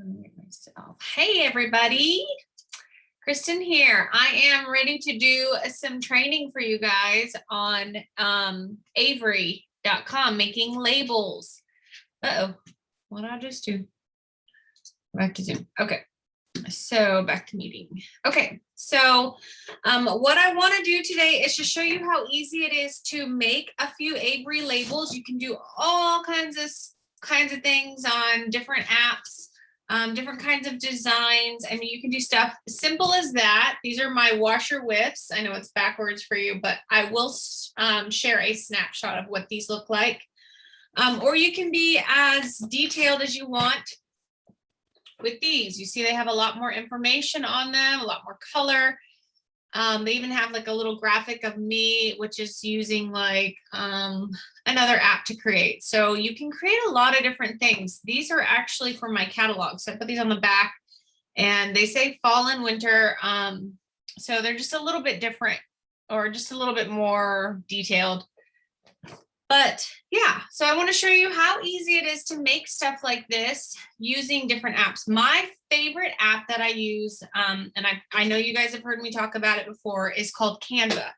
Unmute myself. Hey, everybody. Kristen here. I am ready to do some training for you guys on Avery.com, making labels. Uh-oh, what did I just do? Back to Zoom. Okay, so back to meeting. Okay, so what I want to do today is just show you how easy it is to make a few Avery labels. You can do all kinds of things on different apps. Different kinds of designs. I mean, you can do stuff as simple as that. These are my washer whips. I know it's backwards for you, but I will share a snapshot of what these look like. Or you can be as detailed as you want with these. You see they have a lot more information on them, a lot more color. They even have like a little graphic of me, which is using like another app to create. So you can create a lot of different things. These are actually for my catalog. So I put these on the back and they say fall and winter. So they're just a little bit different or just a little bit more detailed. But yeah, so I want to show you how easy it is to make stuff like this using different apps. My favorite app that I use, and I know you guys have heard me talk about it before, is called CANVA.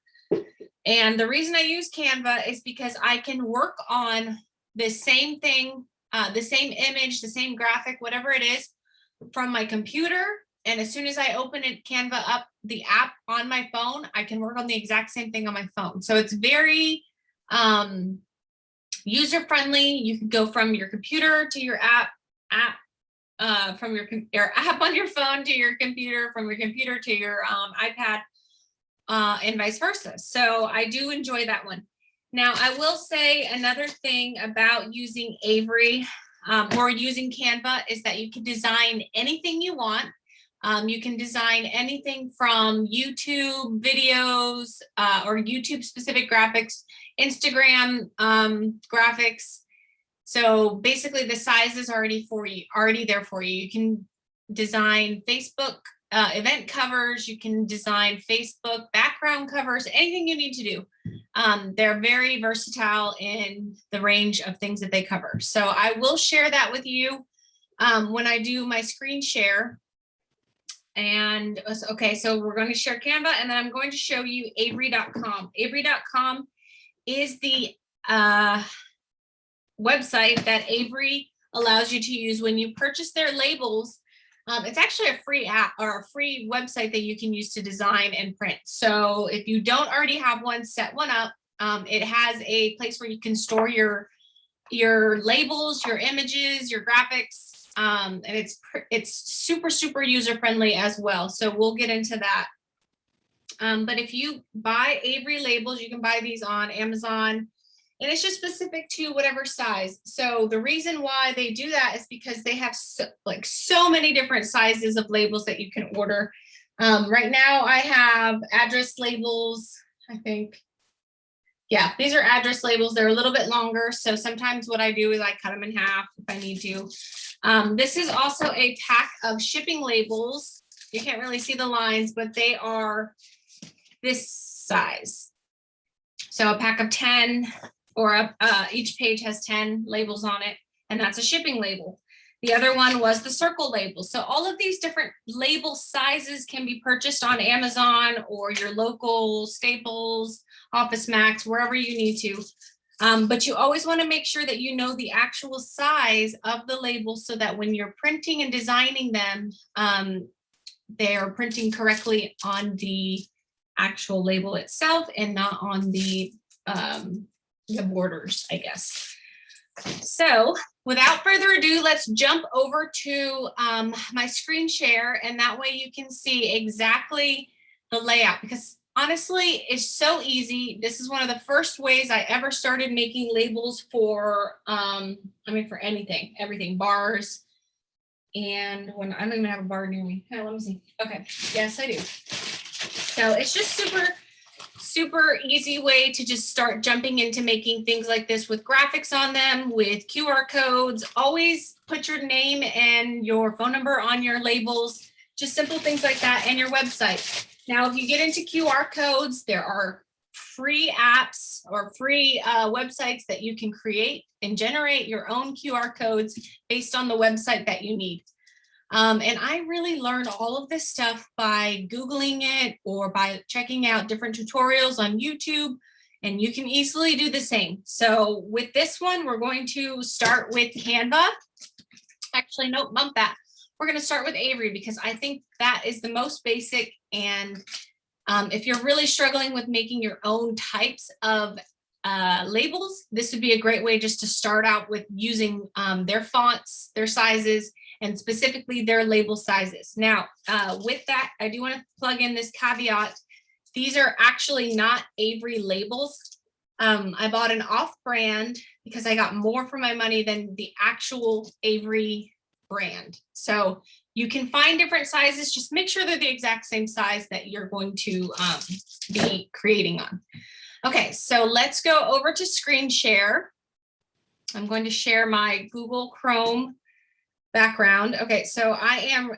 And the reason I use CANVA is because I can work on the same thing, the same image, the same graphic, whatever it is, from my computer. And as soon as I open it, CANVA up the app on my phone, I can work on the exact same thing on my phone. So it's very user-friendly. You can go from your computer to your app, from your app on your phone to your computer, from your computer to your iPad, and vice versa. So I do enjoy that one. Now, I will say another thing about using Avery or using Canva is that you can design anything you want. You can design anything from YouTube videos or YouTube specific graphics, Instagram graphics. So basically the size is already there for you. You can design Facebook event covers. You can design Facebook background covers, anything you need to do. They're very versatile in the range of things that they cover. So I will share that with you when I do my screen share. And okay, so we're going to share Canva and then I'm going to show you Avery.com. Avery.com is the website that Avery allows you to use when you purchase their labels. It's actually a free app or a free website that you can use to design and print. So if you don't already have one, set one up. It has a place where you can store your labels, your images, your graphics. And it's super user friendly as well. So we'll get into that. But if you buy Avery labels, you can buy these on Amazon and it's just specific to whatever size. So the reason why they do that is because they have so many different sizes of labels that you can order. Right now I have address labels, I think. Yeah, these are address labels. They're a little bit longer. So sometimes what I do is I cut them in half if I need to. This is also a pack of shipping labels. You can't really see the lines, but they are this size. So a pack of 10 or each page has 10 labels on it, and that's a shipping label. The other one was the circle label. So all of these different label sizes can be purchased on Amazon or your local Staples, Office Max, wherever you need to. But you always want to make sure that you know the actual size of the label so that when you're printing and designing them, they are printing correctly on the actual label itself and not on the borders, I guess. So without further ado, let's jump over to my screen share, and that way you can see exactly the layout, because honestly, it's so easy. This is one of the first ways I ever started making labels for, for anything, everything, bars. And when I don't even have a bar near me. Let me see. Okay, yes, I do. So it's just super easy way to just start jumping into making things like this with graphics on them, with QR codes. Always put your name and your phone number on your labels, just simple things like that, and your website. Now, if you get into QR codes, there are free apps or free websites that you can create and generate your own QR codes based on the website that you need. And I really learned all of this stuff by Googling it or by checking out different tutorials on YouTube, and you can easily do the same. So with this one, we're going to start with Canva. Actually, nope, bump that. We're going to start with Avery because I think that is the most basic. And if you're really struggling with making your own types of labels, this would be a great way just to start out with using their fonts, their sizes, and specifically their label sizes. Now, with that, I do want to plug in this caveat. These are actually not Avery labels. I bought an off-brand because I got more for my money than the actual Avery brand. So you can find different sizes. Just make sure they're the exact same size that you're going to be creating on. Okay, so let's go over to screen share. I'm going to share my Google Chrome background. Okay, so I am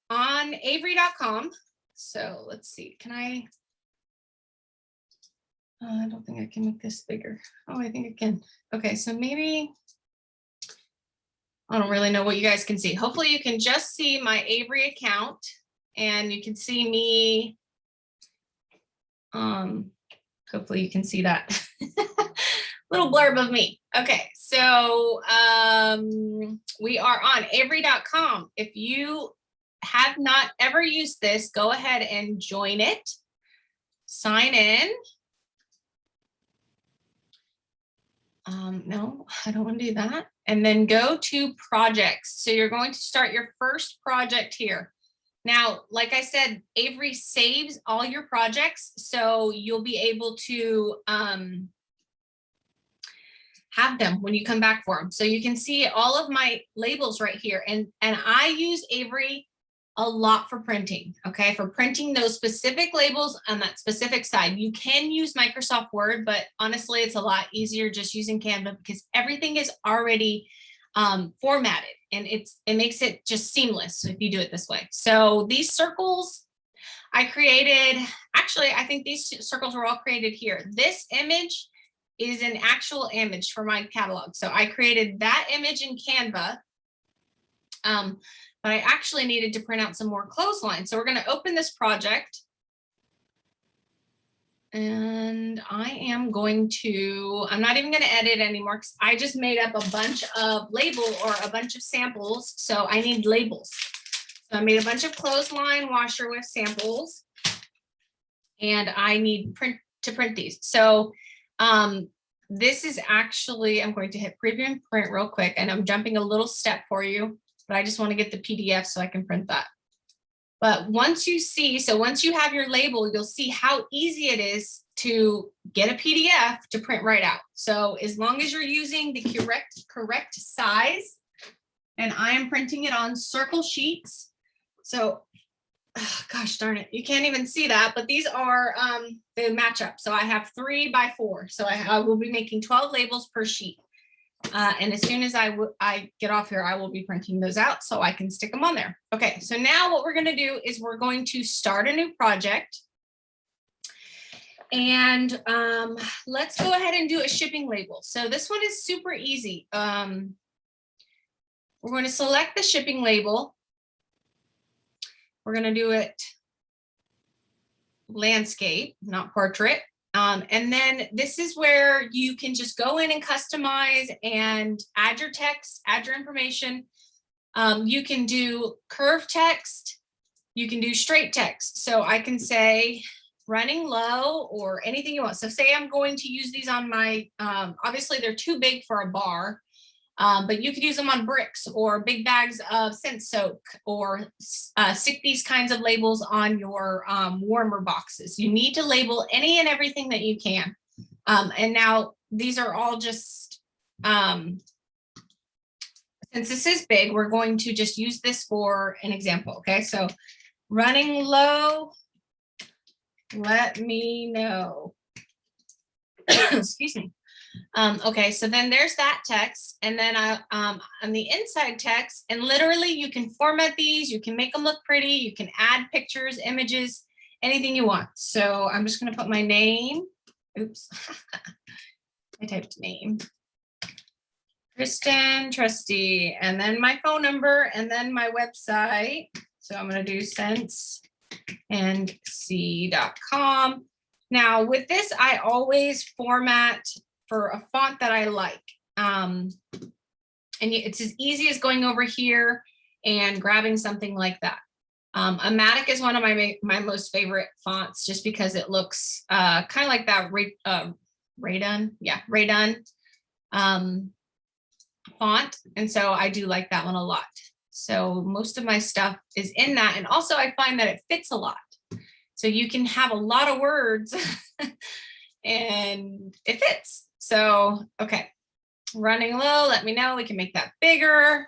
on avery.com. So let's see, can I don't think I can make this bigger. Oh, I think I can. Okay, so maybe, I don't really know what you guys can see. Hopefully you can just see my Avery account and you can see me. Hopefully you can see that little blurb of me. Okay, so we are on avery.com. If you have not ever used this, go ahead and join it. Sign in. No, I don't want to do that. And then go to projects. So you're going to start your first project here. Now, like I said, Avery saves all your projects, so you'll be able to have them when you come back for them. So you can see all of my labels right here. And I use Avery a lot for printing, okay? For printing those specific labels on that specific side. You can use Microsoft Word, but honestly, it's a lot easier just using Canva because everything is already formatted and it makes it just seamless if you do it this way. So these circles I created, actually, I think these circles were all created here. This image is an actual image for my catalog. So I created that image in Canva. But I actually needed to print out some more clotheslines. So we're going to open this project. And I am going to, I'm not even going to edit anymore because I just made up a bunch of label or a bunch of samples. So I need labels. So I made a bunch of clothesline washer with samples. And I need to print these. So this is actually, I'm going to hit preview and print real quick. And I'm jumping a little step for you, but I just want to get the PDF so I can print that. But once you see, so once you have your label, you'll see how easy it is to get a PDF to print right out. So as long as you're using the correct size, and I am printing it on circle sheets. So, oh, gosh darn it, you can't even see that, but these are the matchup. So I have 3 by 4. So I will be making 12 labels per sheet. And as soon as I get off here, I will be printing those out so I can stick them on there. Okay, so now what we're going to do is we're going to start a new project. And let's go ahead and do a shipping label. So this one is super easy. We're going to select the shipping label. We're going to do it landscape, not portrait. And then this is where you can just go in and customize and add your text, add your information. You can do curved text. You can do straight text. So I can say running low or anything you want. So say I'm going to use these on my, obviously they're too big for a bar, but you could use them on bricks or big bags of scent soak or stick these kinds of labels on your warmer boxes. You need to label any and everything that you can. And now these are all just, since this is big, we're going to just use this for an example. Okay, so running low, let me know. Excuse me. Okay, so then there's that text, and then on the inside text, and literally you can format these, you can make them look pretty, you can add pictures, images, anything you want. So I'm just going to put my name. Oops, I typed name. Kristen Trusty, and then my phone number, and then my website. So I'm going to do senseandc.com. Now with this, I always format for a font that I like. And it's as easy as going over here and grabbing something like that. Amatic is one of my most favorite fonts, just because it looks kind of like that Raydun, yeah, Raydun font, and so I do like that one a lot. So most of my stuff is in that, and also I find that it fits a lot. So you can have a lot of words and it fits. So okay, running low, let me know, we can make that bigger.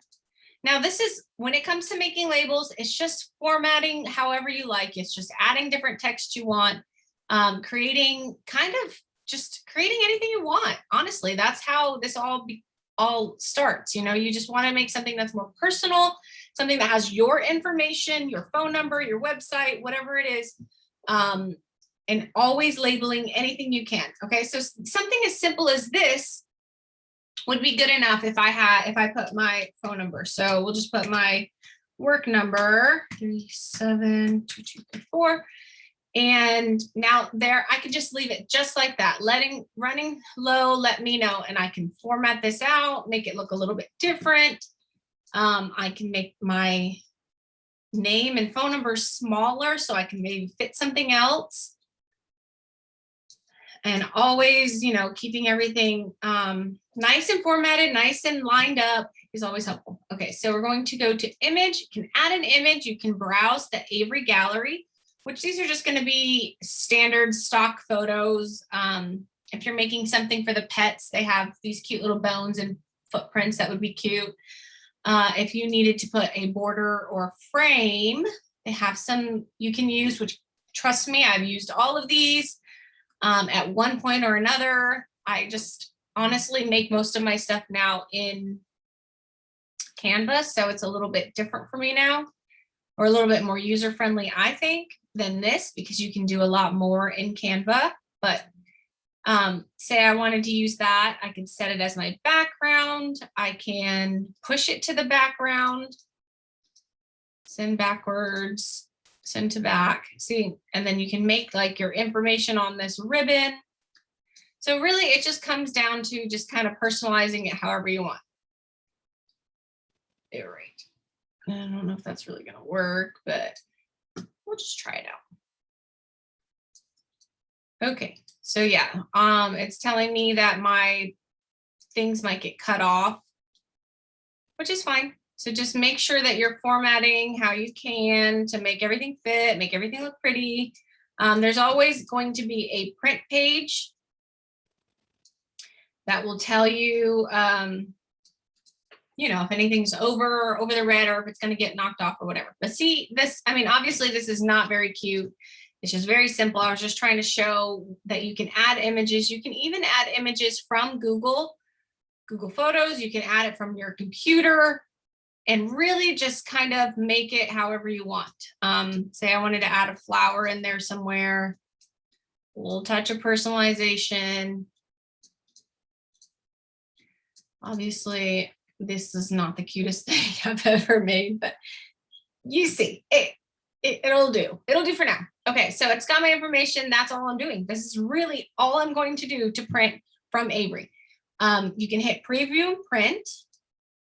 Now this is, when it comes to making labels, it's just formatting however you like. It's just adding different text you want, creating anything you want. Honestly, that's how this all starts. You know, you just want to make something that's more personal, something that has your information, your phone number, your website, whatever it is, and always labeling anything you can. Okay, so something as simple as this would be good enough if I put my phone number. So we'll just put my work number 372234. And now there, I can just leave it just like that, running low, let me know, and I can format this out, make it look a little bit different. I can make my name and phone number smaller so I can maybe fit something else. And always, you know, keeping everything nice and formatted, nice and lined up is always helpful. Okay, so we're going to go to image. You can add an image. You can browse the Avery gallery, which these are just going to be standard stock photos. If you're making something for the pets, they have these cute little bones and footprints that would be cute. If you needed to put a border or a frame, they have some you can use, which, trust me, I've used all of these at one point or another. I just honestly make most of my stuff now in CANVA, so it's a little bit different for me now, or a little bit more user-friendly, I think, than this, because you can do a lot more in CANVA. But say I wanted to use that, I can set it as my background. I can push it to the background, send backwards, send to back, see, and then you can make like your information on this ribbon. So really it just comes down to just kind of personalizing it however you want. All right. I don't know if that's really going to work, but we'll just try it out. Okay, so yeah, it's telling me that my things might get cut off, which is fine. So just make sure that you're formatting how you can to make everything fit, make everything look pretty. There's always going to be a print page that will tell you, you know, if anything's over the red, or if it's going to get knocked off or whatever. But see this, I mean, obviously this is not very cute. It's just very simple. I was just trying to show that you can add images. You can even add images from Google Photos. You can add it from your computer and really just kind of make it however you want. Say I wanted to add a flower in there somewhere, a little touch of personalization. Obviously, this is not the cutest thing I've ever made, but you see, it'll do. It'll do for now. Okay, so it's got my information. That's all I'm doing. This is really all I'm going to do to print from Avery. You can hit preview and print.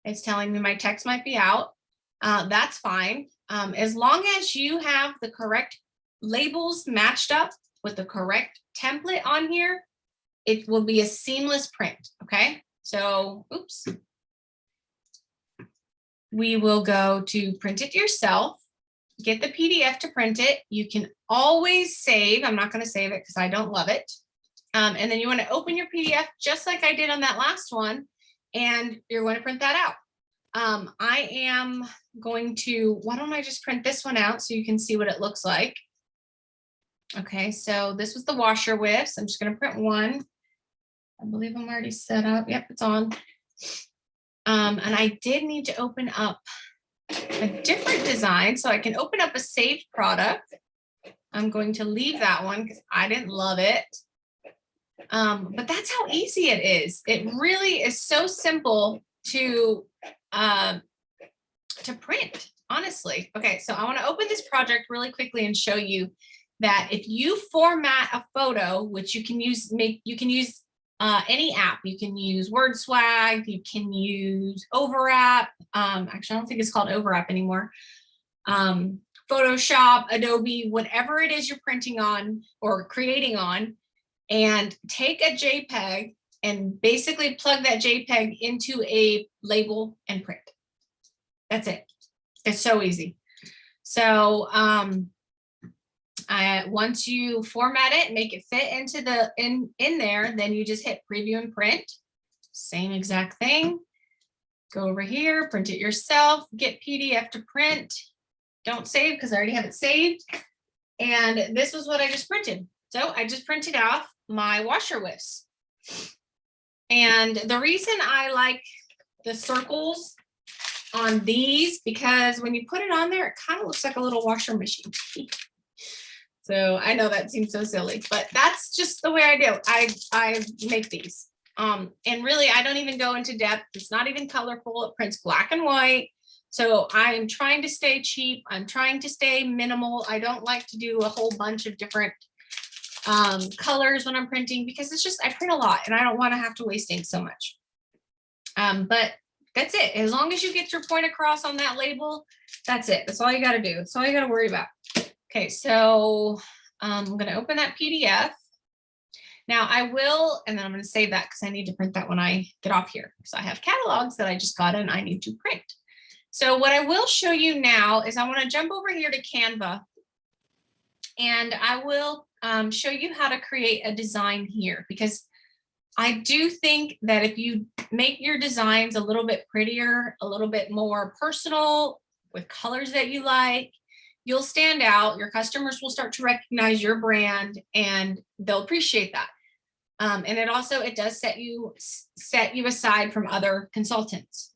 It's telling me my text might be out. That's fine. As long as you have the correct labels matched up with the correct template on here, it will be a seamless print, okay? So, oops. We will go to print it yourself, get the PDF to print it. You can always save. I'm not going to save it because I don't love it. And then you want to open your PDF just like I did on that last one, and you're going to print that out. I am going to, why don't I just print this one out so you can see what it looks like. Okay, so this was the washer with, so I'm just going to print one. I believe I'm already set up. Yep, it's on. And I did need to open up a different design, so I can open up a saved product. I'm going to leave that one because I didn't love it. But that's how easy it is. It really is so simple to print, honestly. Okay, so I want to open this project really quickly and show you that if you format a photo, which you can use, any app. You can use WordSwag, you can use Overwrap. Actually, I don't think it's called Overwrap anymore. Photoshop, Adobe, whatever it is you're printing on or creating on, and take a JPEG and basically plug that JPEG into a label and print. That's it. It's so easy. So once you format it, make it fit into the in there, then you just hit preview and print. Same exact thing. Go over here, print it yourself, get PDF to print. Don't save because I already have it saved. And this was what I just printed. So I just printed off my washer whiffs. And the reason I like the circles on these, because when you put it on there, it kind of looks like a little washer machine. So I know that seems so silly, but that's just the way I do. I make these. And really, I don't even go into depth. It's not even colorful. It prints black and white. So I'm trying to stay cheap. I'm trying to stay minimal. I don't like to do a whole bunch of different colors when I'm printing, because it's just, I print a lot and I don't want to have to waste ink so much. But that's it. As long as you get your point across on that label, that's it. That's all you got to do. That's all you got to worry about. Okay, so I'm going to open that PDF. Now I will, and then I'm going to save that because I need to print that when I get off here. So I have catalogs that I just got and I need to print. So what I will show you now is I want to jump over here to Canva, and I will show you how to create a design here, because I do think that if you make your designs a little bit prettier, a little bit more personal with colors that you like, you'll stand out. Your customers will start to recognize your brand and they'll appreciate that. And it does set you aside from other consultants.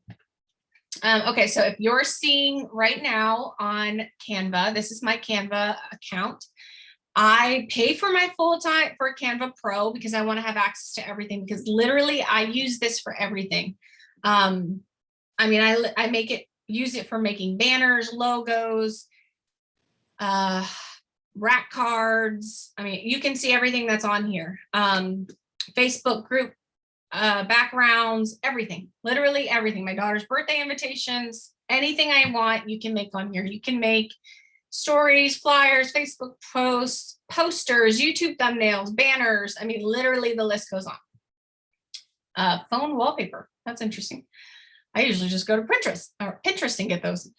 Okay, so if you're seeing right now on Canva, this is my Canva account. I pay for my full time for Canva Pro because I want to have access to everything, because literally I use this for everything. I mean, I use it for making banners, logos, rack cards. I mean, you can see everything that's on here. Facebook group backgrounds, everything, literally everything. My daughter's birthday invitations, anything I want, you can make on here. You can make stories, flyers, Facebook posts, posters, YouTube thumbnails, banners. I mean, literally the list goes on. Phone wallpaper. That's interesting. I usually just go to Pinterest and get those.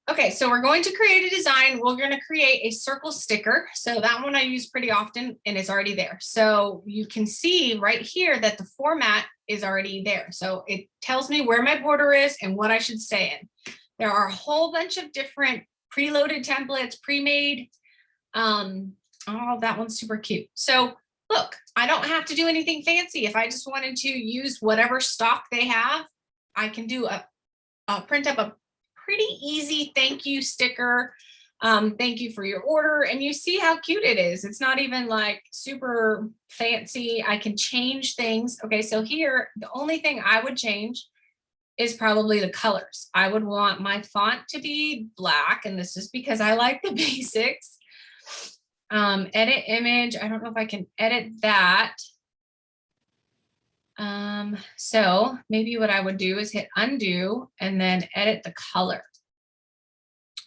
Okay, so we're going to create a design. We're going to create a circle sticker. So that one I use pretty often and it's already there. So you can see right here that the format is already there. So it tells me where my border is and what I should stay in. There are a whole bunch of different preloaded templates, pre-made. Oh, that one's super cute. So look, I don't have to do anything fancy. If I just wanted to use whatever stock they have, I can do print up a pretty easy thank you sticker. Thank you for your order. And you see how cute it is. It's not even like super fancy. I can change things. Okay, so here, the only thing I would change is probably the colors. I would want my font to be black, and this is because I like the basics. Edit image. I don't know if I can edit that. So maybe what I would do is hit undo and then edit the color.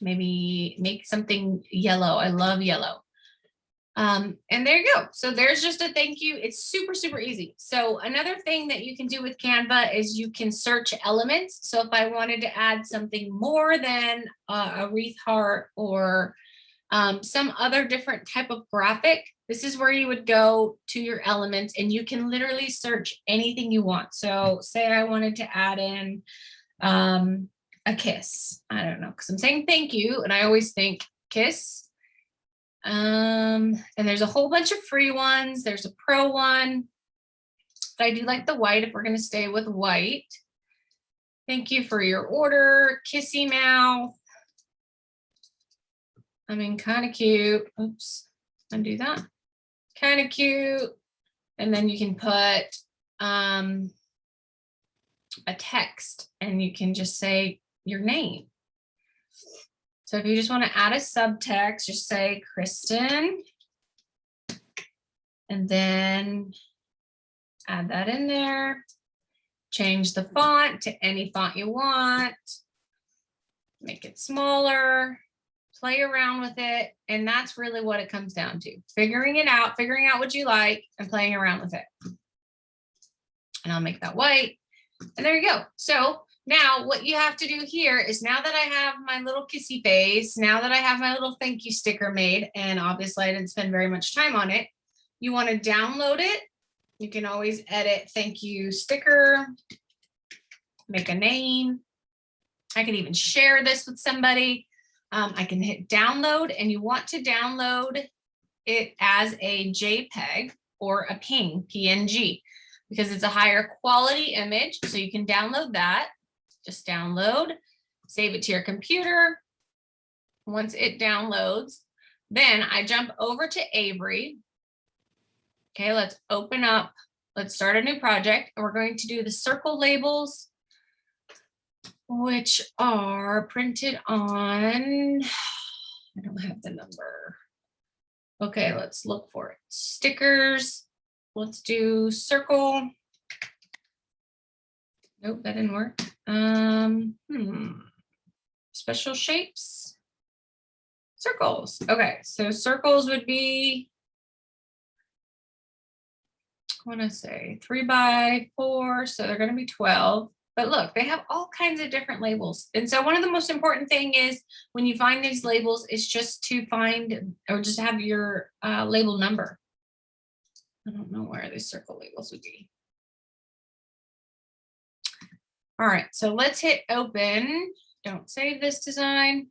Maybe make something yellow. I love yellow. And there you go. So there's just a thank you. It's super, super easy. So another thing that you can do with Canva is you can search elements. So if I wanted to add something more than a wreath heart or some other different type of graphic, this is where you would go to your elements and you can literally search anything you want. So say I wanted to add in a kiss. I don't know, because I'm saying thank you and I always think kiss. And there's a whole bunch of free ones. There's a pro one, but I do like the white if we're going to stay with white. Thank you for your order. Kissy mouth. I mean, kind of cute. Oops, undo that. Kind of cute. And then you can put a text and you can just say your name. So if you just want to add a subtext, just say Kristen and then add that in there. Change the font to any font you want. Make it smaller, play around with it. And that's really what it comes down to. Figuring it out, figuring out what you like and playing around with it. And I'll make that white. And there you go. So now what you have to do here is, now that I have my little kissy face, now that I have my little thank you sticker made, and obviously I didn't spend very much time on it, you want to download it. You can always edit thank you sticker, make a name. I can even share this with somebody. I can hit download, and you want to download it as a JPEG or a PNG, because it's a higher quality image. So you can download that. Just download, save it to your computer. Once it downloads, then I jump over to Avery. Okay, let's open up, let's start a new project, and we're going to do the circle labels, which are printed on, I don't have the number. Okay, let's look for it. Stickers, let's do circle. Nope, that didn't work. Special shapes, circles. Okay, so circles would be, I want to say 3 by 4, so they're going to be 12. But look, they have all kinds of different labels. And so one of the most important thing is, when you find these labels, is just to find, or just have your label number. I don't know where the circle labels would be. All right, so let's hit open. Don't save this design.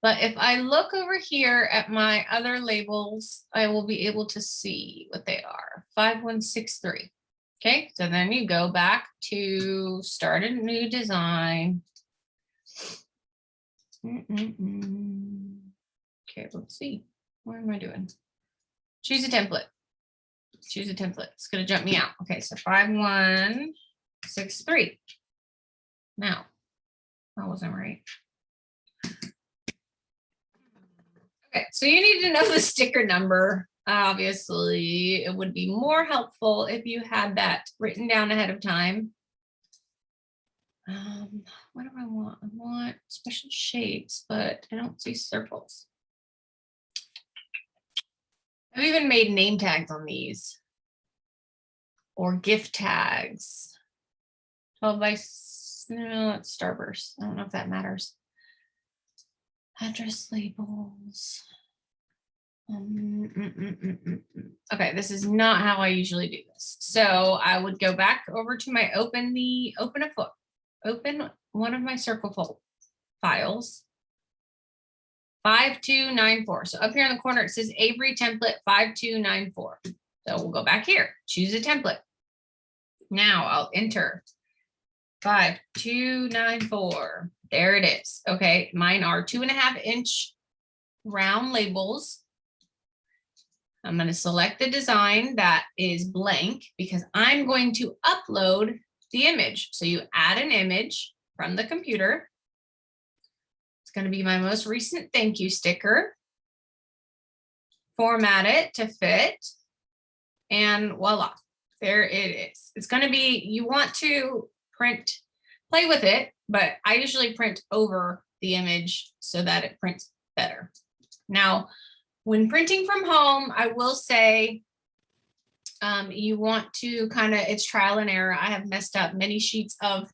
But if I look over here at my other labels, I will be able to see what they are. 5163. Okay, so then you go back to start a new design. Okay, let's see. What am I doing? Choose a template. Choose a template. It's going to jump me out. Okay, so 5163. Now, that wasn't right. Okay, so you need to know the sticker number. Obviously, it would be more helpful if you had that written down ahead of time. What do I want? I want special shapes, but I don't see circles. I've even made name tags on these, or gift tags. 12 by, no, it's Starburst. I don't know if that matters. Address labels. Okay, this is not how I usually do this. So I would go back over to my open one of my circle files. 5294. So up here in the corner, it says Avery template 5294. So we'll go back here, choose a template. Now I'll enter 5294. There it is. Okay, mine are 2.5-inch round labels. I'm going to select the design that is blank, because I'm going to upload the image. So you add an image from the computer. It's going to be my most recent thank you sticker. Format it to fit, and voila, there it is. It's going to be, you want to print, play with it, but I usually print over the image so that it prints better. Now, when printing from home, I will say you want to kind of, it's trial and error. I have messed up many sheets of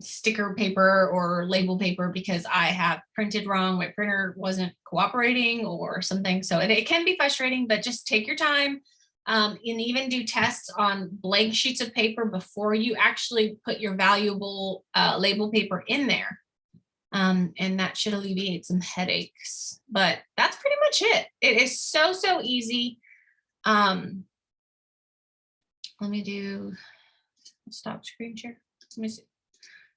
sticker paper or label paper because I have printed wrong. My printer wasn't cooperating or something. So it can be frustrating, but just take your time and even do tests on blank sheets of paper before you actually put your valuable label paper in there. And that should alleviate some headaches, but that's pretty much it. It is so easy. Let me do stop screen share. Let me see.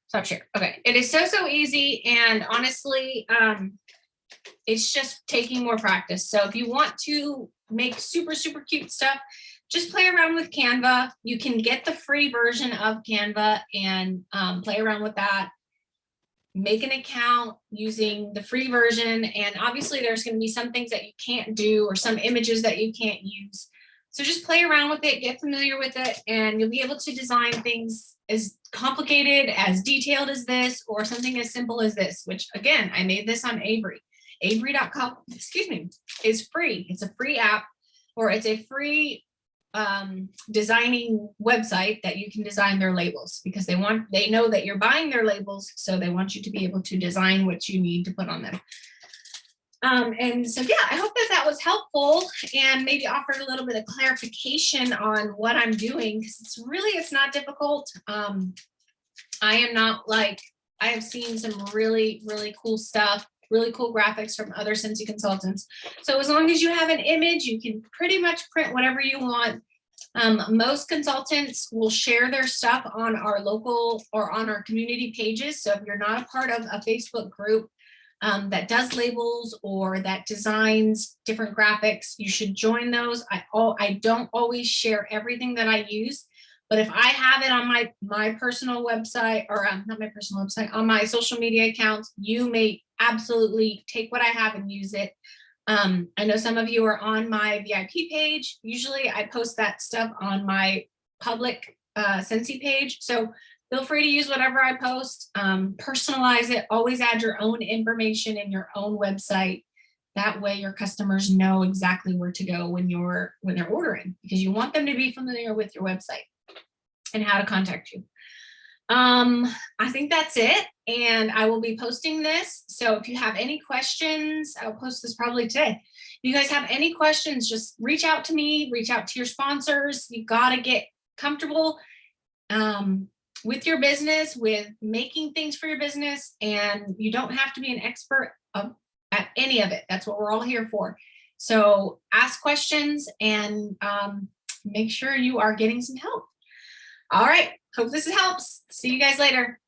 Stop share. Okay. It is so easy. And honestly, it's just taking more practice. So if you want to make super, super cute stuff, just play around with Canva. You can get the free version of Canva and play around with that. Make an account using the free version. And obviously there's going to be some things that you can't do or some images that you can't use. So just play around with it, get familiar with it, and you'll be able to design things as complicated, as detailed as this, or something as simple as this, which again, I made this on Avery. Avery.com, excuse me, is free. It's a free app, or it's a free designing website that you can design their labels, because they know that you're buying their labels, so they want you to be able to design what you need to put on them. And so, yeah, I hope that was helpful and maybe offered a little bit of clarification on what I'm doing, because it's not difficult. I am not like, I have seen some really, really cool stuff, really cool graphics from other Scentsy consultants. So as long as you have an image, you can pretty much print whatever you want. Most consultants will share their stuff on our local or on our community pages. So if you're not a part of a Facebook group that does labels or that designs different graphics, you should join those. I don't always share everything that I use, but if I have it on my personal website, or not my personal website, on my social media accounts, you may absolutely take what I have and use it. I know some of you are on my VIP page. Usually I post that stuff on my public Scentsy page. So feel free to use whatever I post, personalize it, always add your own information in your own website. That way your customers know exactly where to go when they're ordering, because you want them to be familiar with your website and how to contact you. I think that's it. And I will be posting this. So if you have any questions, I'll post this probably today. If you guys have any questions, just reach out to me, reach out to your sponsors. You've got to get comfortable with your business, with making things for your business, and you don't have to be an expert at any of it. That's what we're all here for. So ask questions and make sure you are getting some help. All right. Hope this helps. See you guys later.